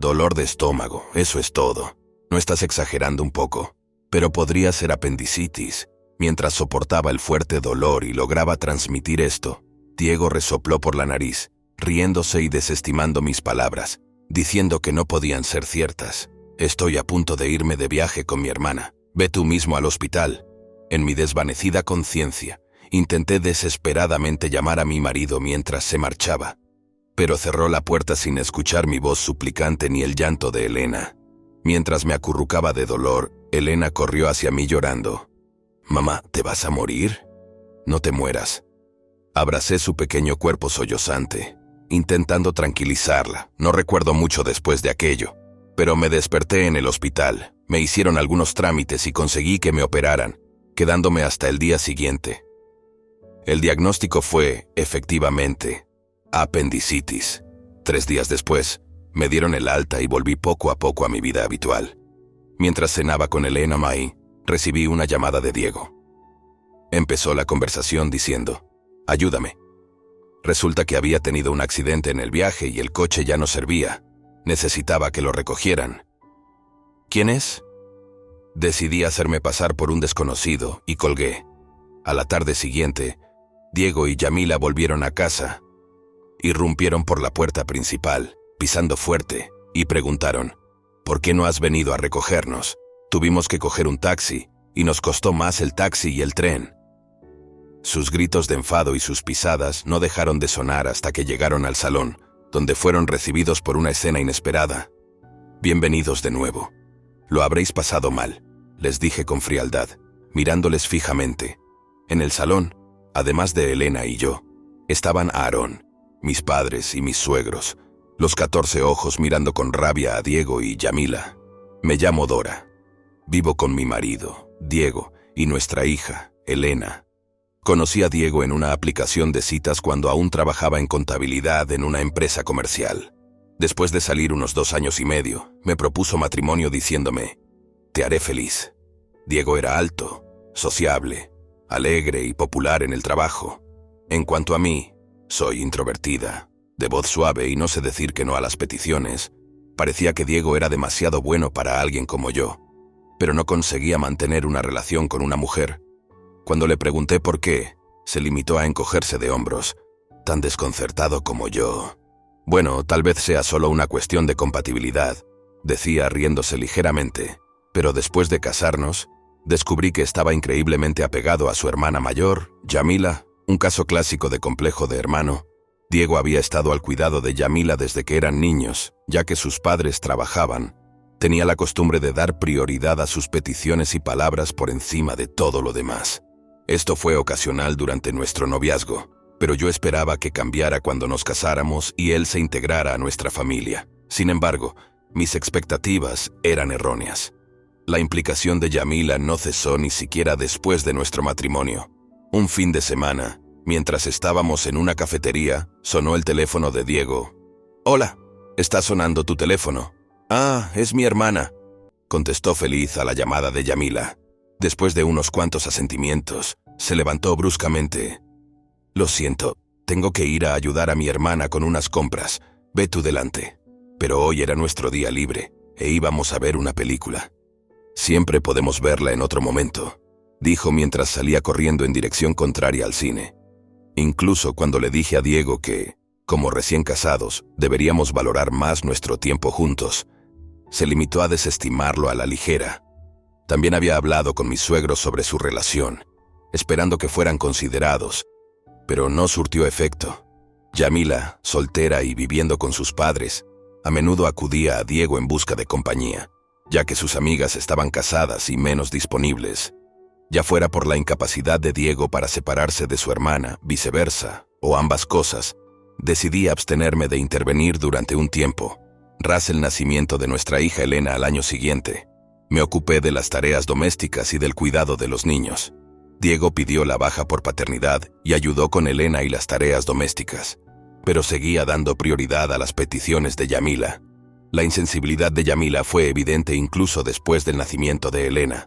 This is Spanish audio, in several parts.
Dolor de estómago, eso es todo. No estás exagerando un poco, pero podría ser apendicitis. Mientras soportaba el fuerte dolor y lograba transmitir esto, Diego resopló por la nariz, riéndose y desestimando mis palabras, diciendo que no podían ser ciertas. Estoy a punto de irme de viaje con mi hermana. Ve tú mismo al hospital. En mi desvanecida conciencia, intenté desesperadamente llamar a mi marido mientras se marchaba, pero cerró la puerta sin escuchar mi voz suplicante ni el llanto de Elena. Mientras me acurrucaba de dolor, Elena corrió hacia mí llorando. «Mamá, ¿te vas a morir? No te mueras». Abracé su pequeño cuerpo sollozante, intentando tranquilizarla. No recuerdo mucho después de aquello, pero me desperté en el hospital. Me hicieron algunos trámites y conseguí que me operaran, quedándome hasta el día siguiente. El diagnóstico fue, efectivamente, apendicitis. 3 días después, me dieron el alta y volví poco a poco a mi vida habitual. Mientras cenaba con Elena May, recibí una llamada de Diego. Empezó la conversación diciendo: «Ayúdame». Resulta que había tenido un accidente en el viaje y el coche ya no servía. Necesitaba que lo recogieran. «¿Quién es?». Decidí hacerme pasar por un desconocido y colgué. A la tarde siguiente, Diego y Yamila volvieron a casa. Irrumpieron por la puerta principal, pisando fuerte, y preguntaron: «¿Por qué no has venido a recogernos? Tuvimos que coger un taxi, y nos costó más el taxi y el tren». Sus gritos de enfado y sus pisadas no dejaron de sonar hasta que llegaron al salón, donde fueron recibidos por una escena inesperada. «Bienvenidos de nuevo. Lo habréis pasado mal», les dije con frialdad, mirándoles fijamente. En el salón, además de Elena y yo, estaban Aarón, mis padres y mis suegros, los 14 ojos mirando con rabia a Diego y Yamila. «Me llamo Dora. Vivo con mi marido, Diego, y nuestra hija, Elena. Conocí a Diego en una aplicación de citas cuando aún trabajaba en contabilidad en una empresa comercial. Después de salir unos 2 años y medio, me propuso matrimonio diciéndome: «Te haré feliz». Diego era alto, sociable, alegre y popular en el trabajo. En cuanto a mí, soy introvertida, de voz suave y no sé decir que no a las peticiones. Parecía que Diego era demasiado bueno para alguien como yo, pero no conseguía mantener una relación con una mujer. Cuando le pregunté por qué, se limitó a encogerse de hombros, tan desconcertado como yo. «Bueno, tal vez sea solo una cuestión de compatibilidad», decía riéndose ligeramente, pero después de casarnos, descubrí que estaba increíblemente apegado a su hermana mayor, Yamila, un caso clásico de complejo de hermano. Diego había estado al cuidado de Yamila desde que eran niños, ya que sus padres trabajaban. Tenía la costumbre de dar prioridad a sus peticiones y palabras por encima de todo lo demás. Esto fue ocasional durante nuestro noviazgo, pero yo esperaba que cambiara cuando nos casáramos y él se integrara a nuestra familia. Sin embargo, mis expectativas eran erróneas. La implicación de Yamila no cesó ni siquiera después de nuestro matrimonio. Un fin de semana, mientras estábamos en una cafetería, sonó el teléfono de Diego. «Hola, está sonando tu teléfono». «Ah, es mi hermana», contestó feliz a la llamada de Yamila. Después de unos cuantos asentimientos, se levantó bruscamente. «Lo siento, tengo que ir a ayudar a mi hermana con unas compras. Ve tú delante». Pero hoy era nuestro día libre, e íbamos a ver una película. «Siempre podemos verla en otro momento», dijo mientras salía corriendo en dirección contraria al cine. Incluso cuando le dije a Diego que, como recién casados, deberíamos valorar más nuestro tiempo juntos, se limitó a desestimarlo a la ligera. También había hablado con mis suegros sobre su relación, esperando que fueran considerados, pero no surtió efecto. Yamila, soltera y viviendo con sus padres, a menudo acudía a Diego en busca de compañía, ya que sus amigas estaban casadas y menos disponibles. Ya fuera por la incapacidad de Diego para separarse de su hermana, viceversa, o ambas cosas, decidí abstenerme de intervenir durante un tiempo. Tras el nacimiento de nuestra hija Elena al año siguiente, me ocupé de las tareas domésticas y del cuidado de los niños. Diego pidió la baja por paternidad y ayudó con Elena y las tareas domésticas, pero seguía dando prioridad a las peticiones de Yamila. La insensibilidad de Yamila fue evidente incluso después del nacimiento de Elena.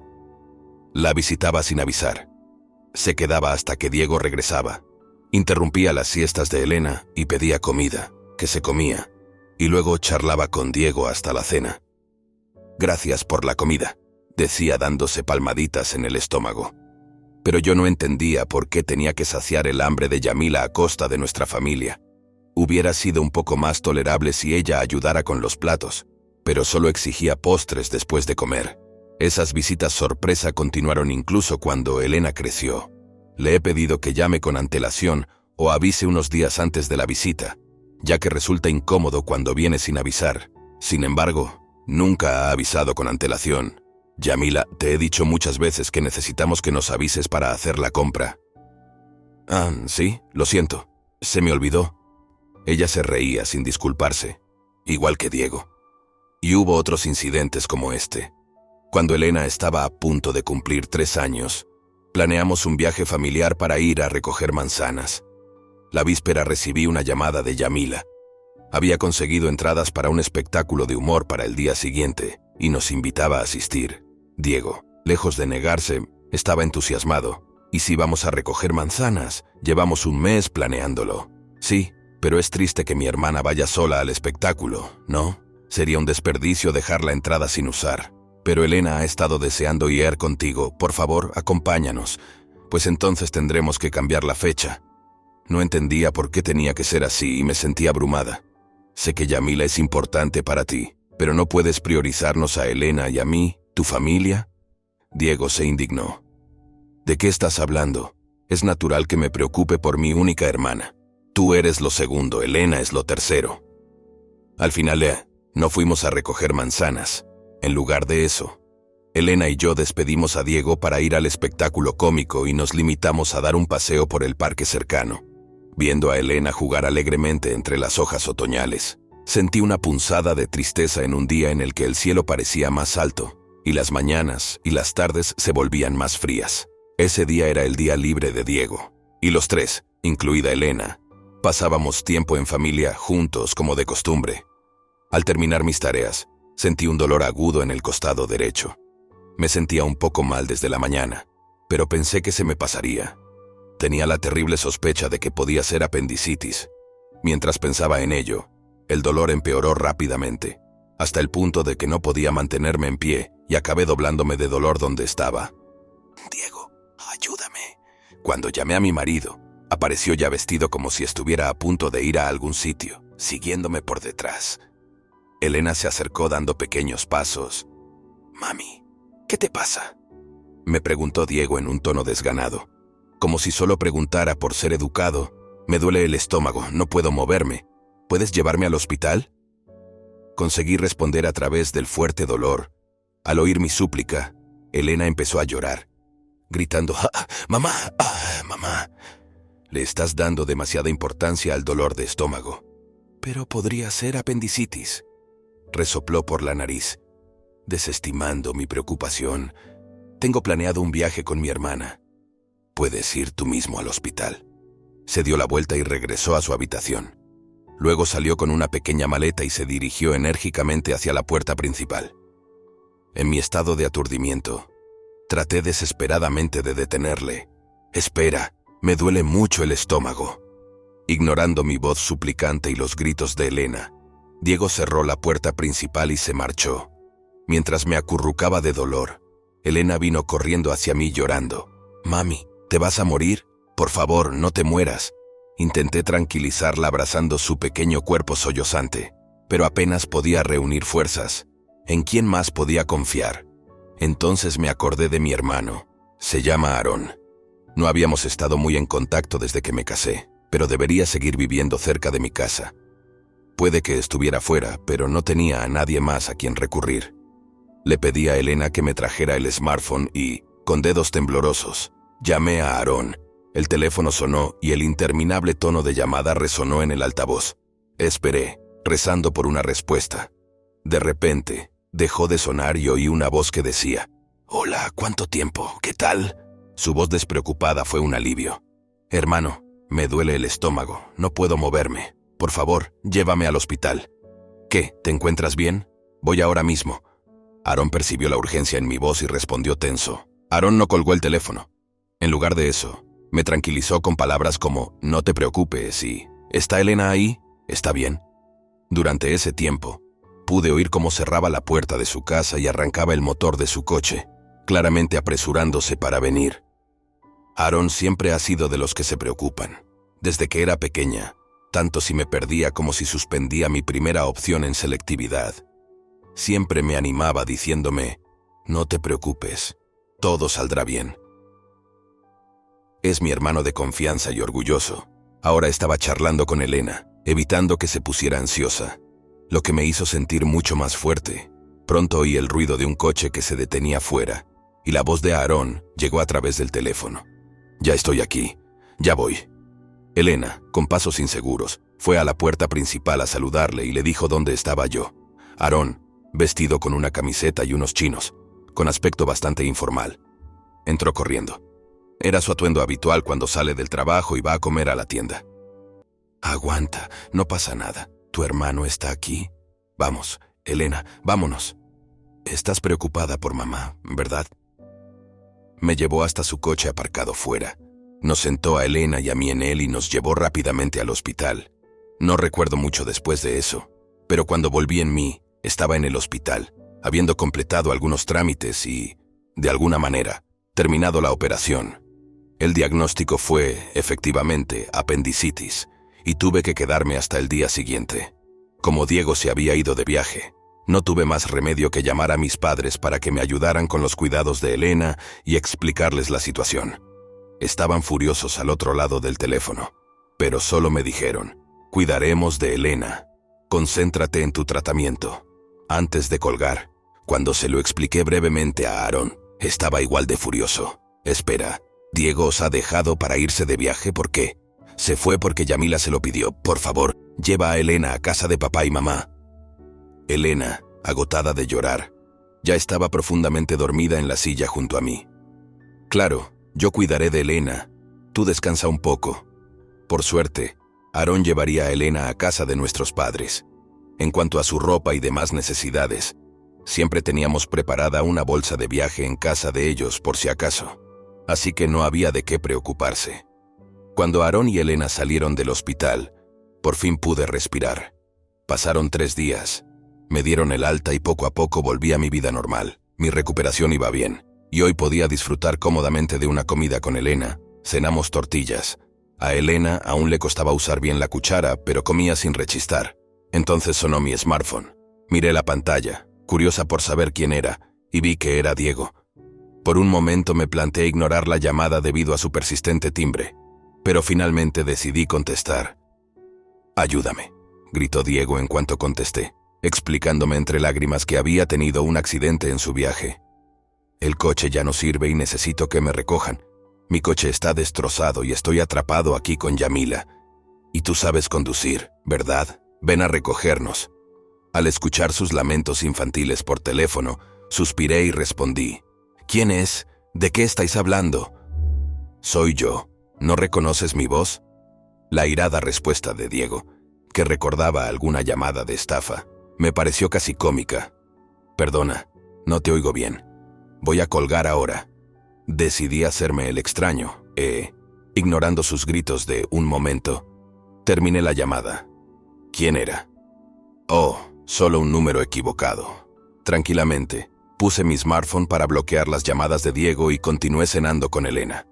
La visitaba sin avisar. Se quedaba hasta que Diego regresaba. Interrumpía las siestas de Elena y pedía comida, que se comía, y luego charlaba con Diego hasta la cena. «Gracias por la comida», decía dándose palmaditas en el estómago. Pero yo no entendía por qué tenía que saciar el hambre de Yamila a costa de nuestra familia. Hubiera sido un poco más tolerable si ella ayudara con los platos, pero solo exigía postres después de comer. Esas visitas sorpresa continuaron incluso cuando Elena creció. Le he pedido que llame con antelación o avise unos días antes de la visita, ya que resulta incómodo cuando viene sin avisar. Sin embargo, nunca ha avisado con antelación. «Yamila, te he dicho muchas veces que necesitamos que nos avises para hacer la compra». «Ah, sí, lo siento. Se me olvidó». Ella se reía sin disculparse, igual que Diego. Y hubo otros incidentes como este. Cuando Elena estaba a punto de cumplir 3 años, planeamos un viaje familiar para ir a recoger manzanas. La víspera recibí una llamada de Yamila. Había conseguido entradas para un espectáculo de humor para el día siguiente y nos invitaba a asistir. Diego, lejos de negarse, estaba entusiasmado. «¿Y si vamos a recoger manzanas? Llevamos un mes planeándolo». «Sí, pero es triste que mi hermana vaya sola al espectáculo, ¿no? Sería un desperdicio dejar la entrada sin usar. Pero Elena ha estado deseando ir contigo. Por favor, acompáñanos, pues entonces tendremos que cambiar la fecha». No entendía por qué tenía que ser así y me sentía abrumada. «Sé que Yamila es importante para ti, pero no puedes priorizarnos a Elena y a mí, tu familia». Diego se indignó. «¿De qué estás hablando? Es natural que me preocupe por mi única hermana. Tú eres lo segundo, Elena es lo tercero». Al final, no fuimos a recoger manzanas. En lugar de eso, Elena y yo despedimos a Diego para ir al espectáculo cómico y nos limitamos a dar un paseo por el parque cercano. Viendo a Elena jugar alegremente entre las hojas otoñales, sentí una punzada de tristeza en un día en el que el cielo parecía más alto, y las mañanas y las tardes se volvían más frías. Ese día era el día libre de Diego, y los 3, incluida Elena, pasábamos tiempo en familia juntos como de costumbre. Al terminar mis tareas, sentí un dolor agudo en el costado derecho. Me sentía un poco mal desde la mañana, pero pensé que se me pasaría. Tenía la terrible sospecha de que podía ser apendicitis. Mientras pensaba en ello, el dolor empeoró rápidamente, hasta el punto de que no podía mantenerme en pie y acabé doblándome de dolor donde estaba. «Diego, ayúdame». Cuando llamé a mi marido, apareció ya vestido como si estuviera a punto de ir a algún sitio, siguiéndome por detrás. Elena se acercó dando pequeños pasos. «Mami, ¿qué te pasa?», me preguntó Diego en un tono desganado, como si solo preguntara por ser educado. «Me duele el estómago, no puedo moverme. ¿Puedes llevarme al hospital?». Conseguí responder a través del fuerte dolor. Al oír mi súplica, Elena empezó a llorar, gritando: «¡Mamá! ¡Ah, mamá!». «Le estás dando demasiada importancia al dolor de estómago». «Pero podría ser apendicitis», resopló por la nariz. Desestimando mi preocupación, «Tengo planeado un viaje con mi hermana. Puedes ir tú mismo al hospital». Se dio la vuelta y regresó a su habitación. Luego salió con una pequeña maleta y se dirigió enérgicamente hacia la puerta principal. En mi estado de aturdimiento, traté desesperadamente de detenerle. «Espera, me duele mucho el estómago». Ignorando mi voz suplicante y los gritos de Elena, Diego cerró la puerta principal y se marchó. Mientras me acurrucaba de dolor, Elena vino corriendo hacia mí llorando. «Mami, ¿te vas a morir? Por favor, no te mueras». Intenté tranquilizarla abrazando su pequeño cuerpo sollozante, pero apenas podía reunir fuerzas. ¿En quién más podía confiar? Entonces me acordé de mi hermano. Se llama Aarón. No habíamos estado muy en contacto desde que me casé, pero debería seguir viviendo cerca de mi casa. Puede que estuviera fuera, pero no tenía a nadie más a quien recurrir. Le pedí a Elena que me trajera el smartphone y, con dedos temblorosos, llamé a Aarón. El teléfono sonó y el interminable tono de llamada resonó en el altavoz. Esperé, rezando por una respuesta. De repente, dejó de sonar y oí una voz que decía: «Hola, ¿cuánto tiempo? ¿Qué tal?». Su voz despreocupada fue un alivio. «Hermano, me duele el estómago, no puedo moverme. Por favor, llévame al hospital». «¿Qué? ¿Te encuentras bien? Voy ahora mismo». Aarón percibió la urgencia en mi voz y respondió tenso. Aarón no colgó el teléfono. En lugar de eso, me tranquilizó con palabras como: «No te preocupes y... ¿Está Elena ahí? ¿Está bien?». Durante ese tiempo, pude oír cómo cerraba la puerta de su casa y arrancaba el motor de su coche, claramente apresurándose para venir. Aaron siempre ha sido de los que se preocupan. Desde que era pequeña, tanto si me perdía como si suspendía mi primera opción en selectividad. Siempre me animaba diciéndome, no te preocupes, todo saldrá bien. Es mi hermano de confianza y orgulloso. Ahora estaba charlando con Elena, evitando que se pusiera ansiosa, lo que me hizo sentir mucho más fuerte. Pronto oí el ruido de un coche que se detenía fuera, y la voz de Aaron llegó a través del teléfono. Ya estoy aquí, ya voy. Elena, con pasos inseguros, fue a la puerta principal a saludarle y le dijo dónde estaba yo. Aaron, vestido con una camiseta y unos chinos, con aspecto bastante informal, entró corriendo. Era su atuendo habitual cuando sale del trabajo y va a comer a la tienda. Aguanta, no pasa nada. Tu hermano está aquí. Vamos, Elena, vámonos. Estás preocupada por mamá, ¿verdad? Me llevó hasta su coche aparcado fuera. Nos sentó a Elena y a mí en él y nos llevó rápidamente al hospital. No recuerdo mucho después de eso, pero cuando volví en mí, estaba en el hospital, habiendo completado algunos trámites y, de alguna manera, terminado la operación. El diagnóstico fue, efectivamente, apendicitis, y tuve que quedarme hasta el día siguiente. Como Diego se había ido de viaje, no tuve más remedio que llamar a mis padres para que me ayudaran con los cuidados de Elena y explicarles la situación. Estaban furiosos al otro lado del teléfono, pero solo me dijeron, cuidaremos de Elena, concéntrate en tu tratamiento. Antes de colgar, cuando se lo expliqué brevemente a Aaron, estaba igual de furioso. Espera, ¿Diego os ha dejado para irse de viaje? ¿Por qué? Se fue porque Yamila se lo pidió. Por favor, lleva a Elena a casa de papá y mamá. Elena, agotada de llorar, ya estaba profundamente dormida en la silla junto a mí. Claro, yo cuidaré de Elena. Tú descansa un poco. Por suerte, Aaron llevaría a Elena a casa de nuestros padres. En cuanto a su ropa y demás necesidades, siempre teníamos preparada una bolsa de viaje en casa de ellos por si acaso. Así que no había de qué preocuparse. Cuando Aaron y Elena salieron del hospital, por fin pude respirar. Pasaron 3 días. Me dieron el alta y poco a poco volví a mi vida normal. Mi recuperación iba bien, y hoy podía disfrutar cómodamente de una comida con Elena. Cenamos tortillas. A Elena aún le costaba usar bien la cuchara, pero comía sin rechistar. Entonces sonó mi smartphone. Miré la pantalla, curiosa por saber quién era, y vi que era Diego. Por un momento me planteé ignorar la llamada debido a su persistente timbre, pero finalmente decidí contestar. «Ayúdame», gritó Diego en cuanto contesté, explicándome entre lágrimas que había tenido un accidente en su viaje. «El coche ya no sirve y necesito que me recojan. Mi coche está destrozado y estoy atrapado aquí con Yamila. Y tú sabes conducir, ¿verdad? Ven a recogernos». Al escuchar sus lamentos infantiles por teléfono, suspiré y respondí. «¿Quién es? ¿De qué estáis hablando?» «Soy yo. ¿No reconoces mi voz?» La airada respuesta de Diego, que recordaba alguna llamada de estafa, me pareció casi cómica. «Perdona, no te oigo bien. Voy a colgar ahora». Decidí hacerme el extraño, ignorando sus gritos de «un momento». Terminé la llamada. ¿Quién era? Oh, solo un número equivocado. Tranquilamente, puse mi smartphone para bloquear las llamadas de Diego y continué cenando con Elena.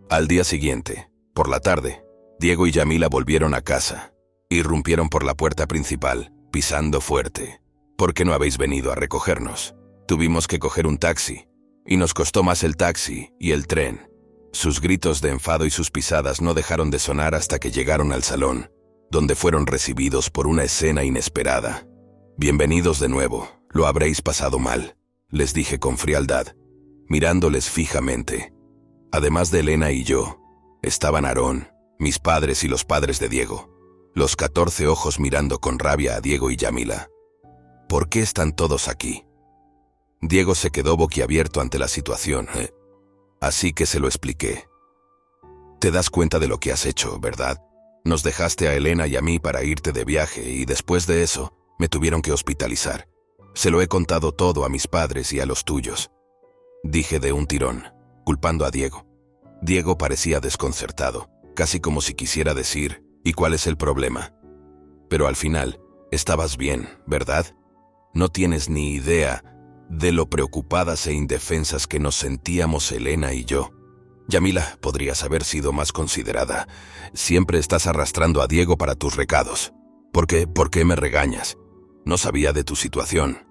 Al día siguiente, por la tarde, Diego y Yamila volvieron a casa. Irrumpieron por la puerta principal, pisando fuerte. ¿Por qué no habéis venido a recogernos? Tuvimos que coger un taxi, y nos costó más el taxi y el tren. Sus gritos de enfado y sus pisadas no dejaron de sonar hasta que llegaron al salón, donde fueron recibidos por una escena inesperada. «Bienvenidos de nuevo, lo habréis pasado mal», les dije con frialdad, mirándoles fijamente. Además de Elena y yo, estaban Aarón, mis padres y los padres de Diego, los 14 ojos mirando con rabia a Diego y Yamila. «¿Por qué están todos aquí?» Diego se quedó boquiabierto ante la situación, así que se lo expliqué. «Te das cuenta de lo que has hecho, ¿verdad? Nos dejaste a Elena y a mí para irte de viaje y después de eso me tuvieron que hospitalizar. Se lo he contado todo a mis padres y a los tuyos», dije de un tirón, culpando a Diego. Diego parecía desconcertado, casi como si quisiera decir, «¿Y cuál es el problema?». Pero al final, Estabas bien, ¿verdad? No tienes ni idea de lo preocupadas e indefensas que nos sentíamos Elena y yo. Yamila, podrías haber sido más considerada. Siempre estás arrastrando a Diego para tus recados. ¿Por qué me regañas? No sabía de tu situación.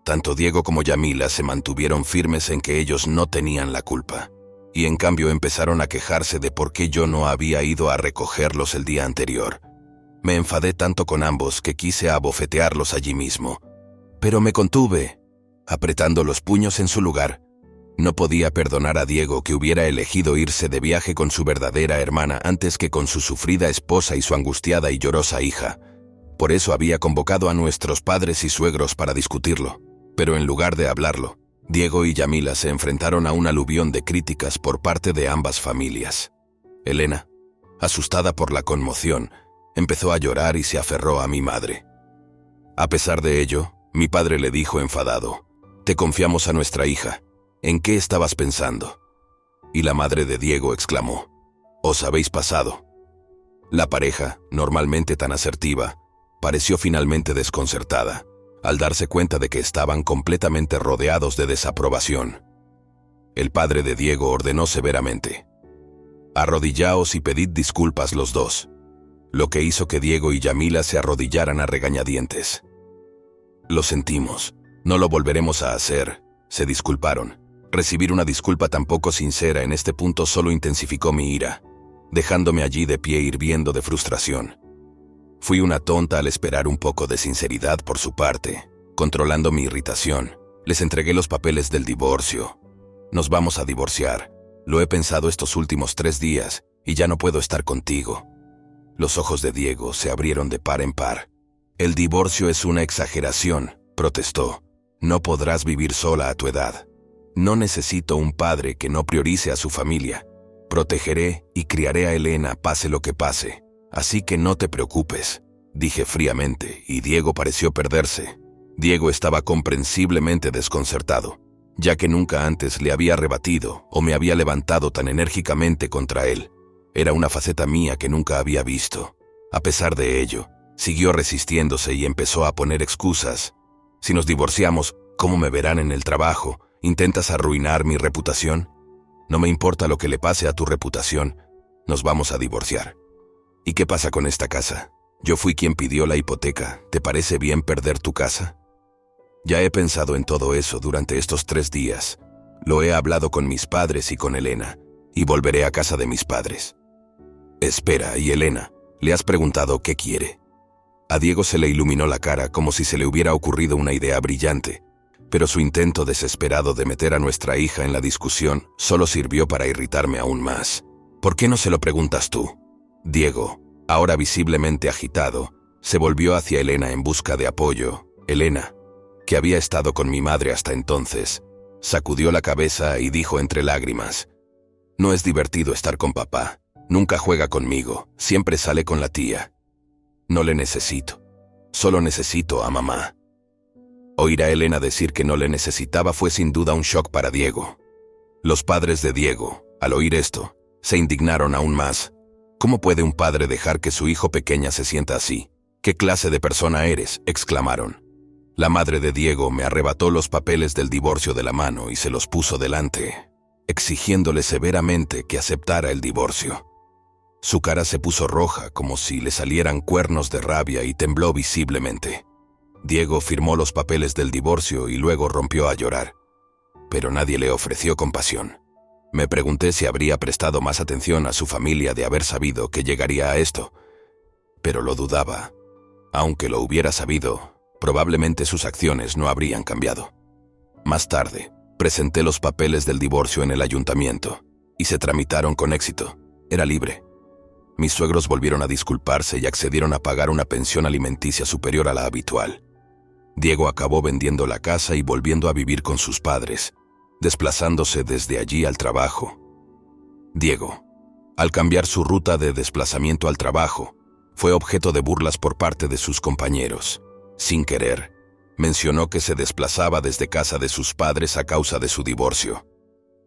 Tanto Diego como Yamila se mantuvieron firmes en que ellos no tenían la culpa. Y en cambio empezaron a quejarse de por qué yo no había ido a recogerlos el día anterior. Me enfadé tanto con ambos que quise abofetearlos allí mismo. Pero me contuve, apretando los puños en su lugar. No podía perdonar a Diego que hubiera elegido irse de viaje con su verdadera hermana antes que con su sufrida esposa y su angustiada y llorosa hija. Por eso había convocado a nuestros padres y suegros para discutirlo. Pero en lugar de hablarlo, Diego y Yamila se enfrentaron a un aluvión de críticas por parte de ambas familias. Elena, asustada por la conmoción, empezó a llorar y se aferró a mi madre. A pesar de ello, mi padre le dijo enfadado: «Te confiamos a nuestra hija. ¿En qué estabas pensando?». Y la madre de Diego exclamó: «Os habéis pasado». La pareja, normalmente tan asertiva, pareció finalmente desconcertada, al darse cuenta de que estaban completamente rodeados de desaprobación. El padre de Diego ordenó severamente: «Arrodillaos y pedid disculpas los dos», lo que hizo que Diego y Yamila se arrodillaran a regañadientes. «Lo sentimos, no lo volveremos a hacer», se disculparon. Recibir una disculpa tan poco sincera en este punto solo intensificó mi ira, dejándome allí de pie hirviendo de frustración. Fui una tonta al esperar un poco de sinceridad por su parte. Controlando mi irritación, les entregué los papeles del divorcio. «Nos vamos a divorciar. Lo he pensado estos últimos 3 días y ya no puedo estar contigo». Los ojos de Diego se abrieron de par en par. «El divorcio es una exageración», protestó. «No podrás vivir sola a tu edad. No necesito un padre que no priorice a su familia. Protegeré y criaré a Elena pase lo que pase. Así que no te preocupes», dije fríamente, y Diego pareció perderse. Diego estaba comprensiblemente desconcertado, ya que nunca antes le había rebatido o me había levantado tan enérgicamente contra él. Era una faceta mía que nunca había visto. A pesar de ello, siguió resistiéndose y empezó a poner excusas. «Si nos divorciamos, ¿cómo me verán en el trabajo? ¿Intentas arruinar mi reputación?». «No me importa lo que le pase a tu reputación. Nos vamos a divorciar». «¿Y qué pasa con esta casa? Yo fui quien pidió la hipoteca. ¿Te parece bien perder tu casa?». «Ya he pensado en todo eso durante estos 3 días. Lo he hablado con mis padres y con Elena, y volveré a casa de mis padres». «Espera, ¿y Elena? ¿Le has preguntado qué quiere?». A Diego se le iluminó la cara como si se le hubiera ocurrido una idea brillante, pero su intento desesperado de meter a nuestra hija en la discusión solo sirvió para irritarme aún más. «¿Por qué no se lo preguntas tú?». Diego, ahora visiblemente agitado, se volvió hacia Elena en busca de apoyo. Elena, que había estado con mi madre hasta entonces, sacudió la cabeza y dijo entre lágrimas: «No es divertido estar con papá. Nunca juega conmigo, siempre sale con la tía. No le necesito. Solo necesito a mamá». Oír a Elena decir que no le necesitaba fue sin duda un shock para Diego. Los padres de Diego, al oír esto, se indignaron aún más. «¿Cómo puede un padre dejar que su hijo pequeña se sienta así? ¿Qué clase de persona eres?», exclamaron. La madre de Diego me arrebató los papeles del divorcio de la mano y se los puso delante, exigiéndole severamente que aceptara el divorcio. Su cara se puso roja como si le salieran cuernos de rabia y tembló visiblemente. Diego firmó los papeles del divorcio y luego rompió a llorar. Pero nadie le ofreció compasión. Me pregunté si habría prestado más atención a su familia de haber sabido que llegaría a esto, pero lo dudaba. Aunque lo hubiera sabido, probablemente sus acciones no habrían cambiado. Más tarde, presenté los papeles del divorcio en el ayuntamiento y se tramitaron con éxito. Era libre. Mis suegros volvieron a disculparse y accedieron a pagar una pensión alimenticia superior a la habitual. Diego acabó vendiendo la casa y volviendo a vivir con sus padres, desplazándose desde allí al trabajo. Diego, al cambiar su ruta de desplazamiento al trabajo, fue objeto de burlas por parte de sus compañeros. Sin querer, mencionó que se desplazaba desde casa de sus padres a causa de su divorcio.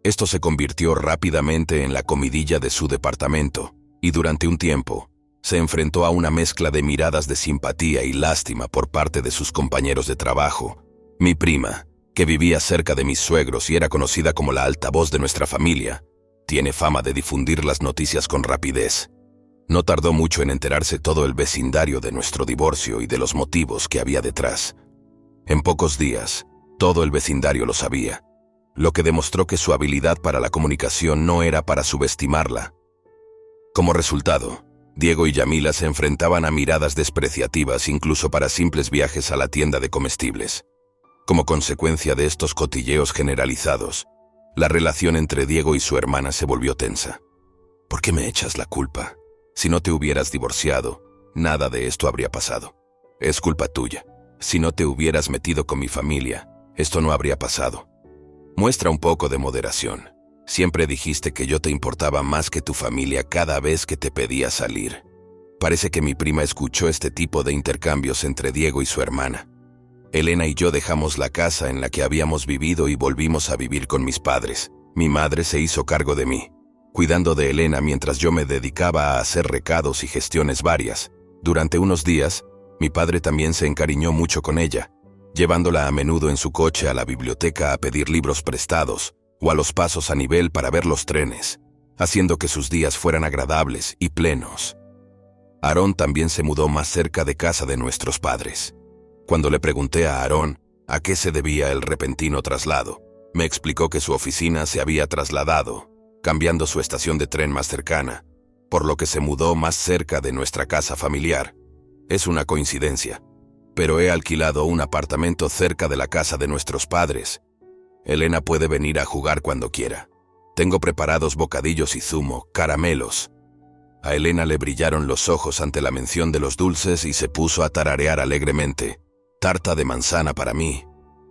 Esto se convirtió rápidamente en la comidilla de su departamento, y durante un tiempo, Se enfrentó a una mezcla de miradas de simpatía y lástima por parte de sus compañeros de trabajo. Mi prima, que vivía cerca de mis suegros y era conocida como la altavoz de nuestra familia, tiene fama de difundir las noticias con rapidez. No tardó mucho en enterarse todo el vecindario de nuestro divorcio y de los motivos que había detrás. En pocos días, todo el vecindario lo sabía, lo que demostró que su habilidad para la comunicación no era para subestimarla. Como resultado, Diego y Yamila se enfrentaban a miradas despreciativas incluso para simples viajes a la tienda de comestibles. Como consecuencia de estos cotilleos generalizados, la relación entre Diego y su hermana se volvió tensa. ¿Por qué me echas la culpa? Si no te hubieras divorciado, nada de esto habría pasado. Es culpa tuya. Si no te hubieras metido con mi familia, esto no habría pasado. Muestra un poco de moderación. Siempre dijiste que yo te importaba más que tu familia cada vez que te pedía salir. Parece que mi prima escuchó este tipo de intercambios entre Diego y su hermana. Elena y yo dejamos la casa en la que habíamos vivido y volvimos a vivir con mis padres. Mi madre se hizo cargo de mí, cuidando de Elena mientras yo me dedicaba a hacer recados y gestiones varias. Durante unos días, mi padre también se encariñó mucho con ella, llevándola a menudo en su coche a la biblioteca a pedir libros prestados o a los pasos a nivel para ver los trenes, haciendo que sus días fueran agradables y plenos. Aarón también se mudó más cerca de casa de nuestros padres. Cuando le pregunté a Aarón a qué se debía el repentino traslado, me explicó que su oficina se había trasladado, cambiando su estación de tren más cercana, por lo que se mudó más cerca de nuestra casa familiar. Es una coincidencia, pero he alquilado un apartamento cerca de la casa de nuestros padres. Elena puede venir a jugar cuando quiera. Tengo preparados bocadillos y zumo, caramelos. A Elena le brillaron los ojos ante la mención de los dulces y se puso a tararear alegremente. Tarta de manzana para mí.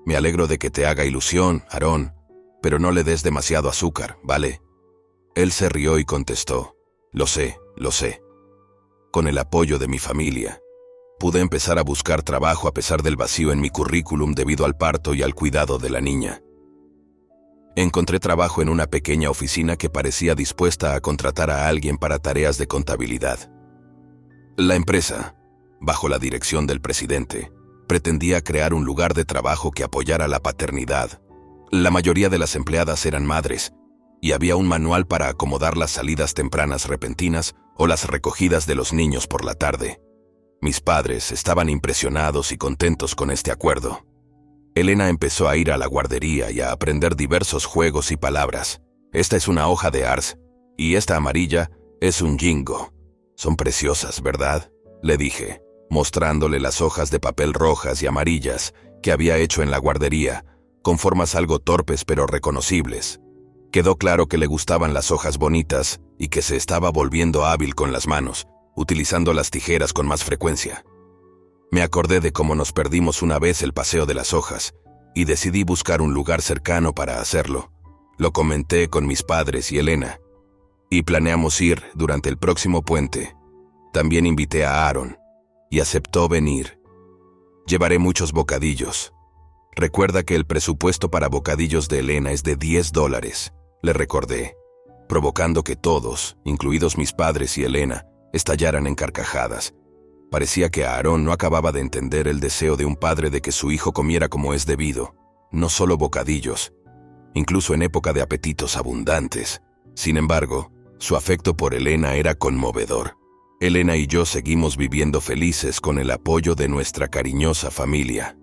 Me alegro de que te haga ilusión, Aarón, pero no le des demasiado azúcar, ¿vale? Él se rió y contestó, lo sé. Con el apoyo de mi familia, pude empezar a buscar trabajo a pesar del vacío en mi currículum debido al parto y al cuidado de la niña. Encontré trabajo en una pequeña oficina que parecía dispuesta a contratar a alguien para tareas de contabilidad. La empresa, bajo la dirección del presidente, pretendía crear un lugar de trabajo que apoyara la paternidad. La mayoría de las empleadas eran madres, y había un manual para acomodar las salidas tempranas repentinas o las recogidas de los niños por la tarde. Mis padres estaban impresionados y contentos con este acuerdo. Elena empezó a ir a la guardería y a aprender diversos juegos y palabras. Esta es una hoja de ars, y esta amarilla es un jingo. Son preciosas, ¿verdad? Le dije, mostrándole las hojas de papel rojas y amarillas que había hecho en la guardería, con formas algo torpes pero reconocibles. Quedó claro que le gustaban las hojas bonitas y que se estaba volviendo hábil con las manos, utilizando las tijeras con más frecuencia. Me acordé de cómo nos perdimos una vez el paseo de las hojas y decidí buscar un lugar cercano para hacerlo. Lo comenté con mis padres y Elena, y planeamos ir durante el próximo puente. También invité a Aarón, y aceptó venir. Llevaré muchos bocadillos. Recuerda que el presupuesto para bocadillos de Elena es de $10, le recordé, provocando que todos, incluidos mis padres y Elena, estallaran en carcajadas. Parecía que Aarón no acababa de entender el deseo de un padre de que su hijo comiera como es debido, no solo bocadillos, incluso en época de apetitos abundantes. Sin embargo, su afecto por Elena era conmovedor. Elena y yo seguimos viviendo felices con el apoyo de nuestra cariñosa familia.